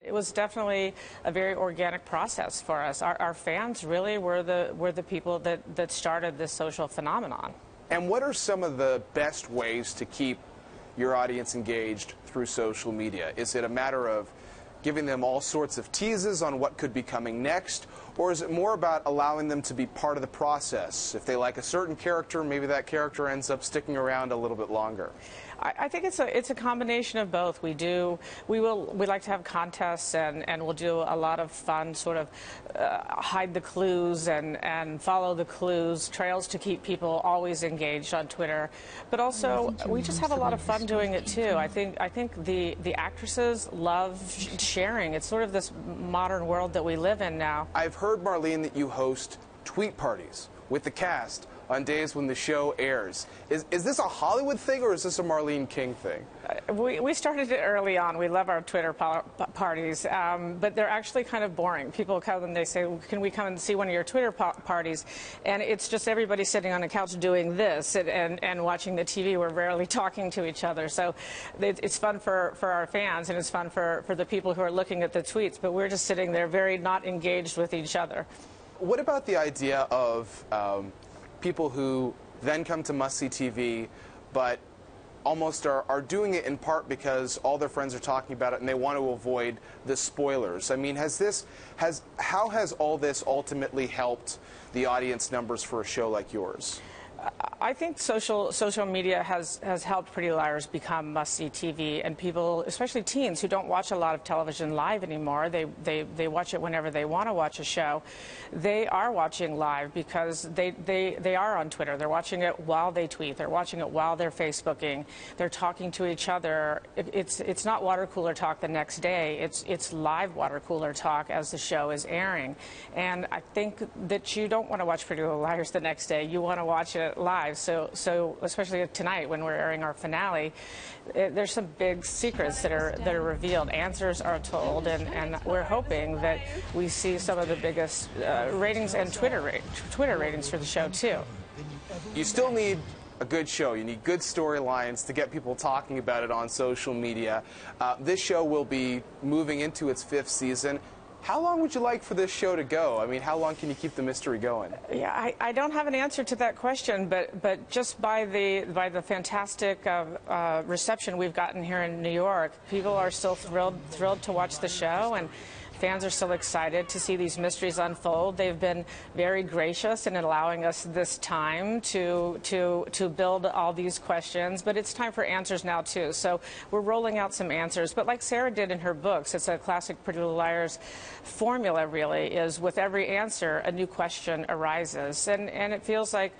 It was definitely a very organic process for us. Our fans really were the people that started this social phenomenon. And what are some of the best ways to keep your audience engaged through social media? Is it a matter of giving them all sorts of teases on what could be coming next, or is it more about allowing them to be part of the process? If they like a certain character, maybe that character ends up sticking around a little bit longer. I think it's a combination of both. We like to have contests, and we'll do a lot of fun sort of hide the clues and follow the clues, trails to keep people always engaged on Twitter. But also we just have a lot of fun doing it too. I think the actresses love sharing. It's sort of this modern world that we live in now. I've heard, Marlene, that you host tweet parties with the cast on days when the show airs. Is this a Hollywood thing, or is this a Marlene King thing? We started it early on. We love our Twitter parties, but they're actually kind of boring. People come and they say, can we come and see one of your Twitter parties? And it's just everybody sitting on a couch doing this and watching the TV. We're rarely talking to each other. So it's fun for our fans, and it's fun for the people who are looking at the tweets, but we're just sitting there very not engaged with each other. What about the idea of people who then come to must-see TV, but almost are doing it in part because all their friends are talking about it and they want to avoid the spoilers? I mean, how has all this ultimately helped the audience numbers for a show like yours? I think social media has helped Pretty Liars become must-see TV, and people, especially teens who don't watch a lot of television live anymore, they watch it whenever they want to watch a show. They are watching live because they are on Twitter. They're watching it while they tweet. They're watching it while they're Facebooking. They're talking to each other. It's not water cooler talk the next day. It's live water cooler talk as the show is airing. And I think that you don't want to watch Pretty Little Liars the next day. You want to watch it live. So especially tonight when we're airing our finale, there's some big secrets that are revealed. Answers are told, and we're hoping that we see some of the biggest ratings and Twitter ratings for the show too. You still need a good show. You need good storylines to get people talking about it on social media. This show will be moving into its 5th season. How long would you like for this show to go? I mean, how long can you keep the mystery going? Yeah, I don't have an answer to that question, but just by the fantastic reception we've gotten here in New York, people are still thrilled to watch the show, and fans are still excited to see these mysteries unfold. They've been very gracious in allowing us this time to build all these questions, but it's time for answers now too. So we're rolling out some answers, but like Sarah did in her books, it's a classic Pretty Little Liars formula really, is with every answer a new question arises, and it feels like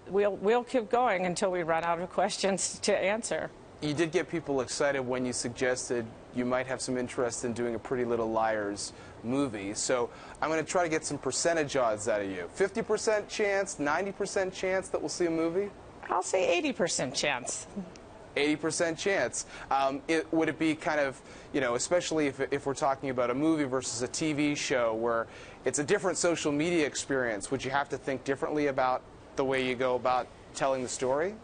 we'll keep going until we run out of questions to answer. You did get people excited when you suggested you might have some interest in doing a Pretty Little Liars movie. So I'm going to try to get some percentage odds out of you. 50% chance, 90% chance that we'll see a movie? I'll say 80% chance. 80% chance. Would it be kind of, you know, especially if we're talking about a movie versus a TV show where it's a different social media experience, would you have to think differently about the way you go about telling the story?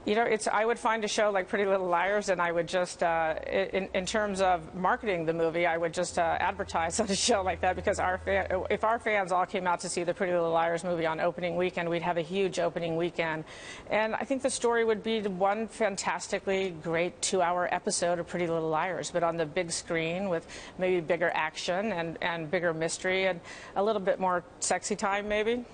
You know, I would find a show like Pretty Little Liars, and I would just, in terms of marketing the movie, I would just advertise on a show like that, because if our fans all came out to see the Pretty Little Liars movie on opening weekend, we'd have a huge opening weekend. And I think the story would be one fantastically great 2-hour episode of Pretty Little Liars, but on the big screen with maybe bigger action and bigger mystery and a little bit more sexy time maybe.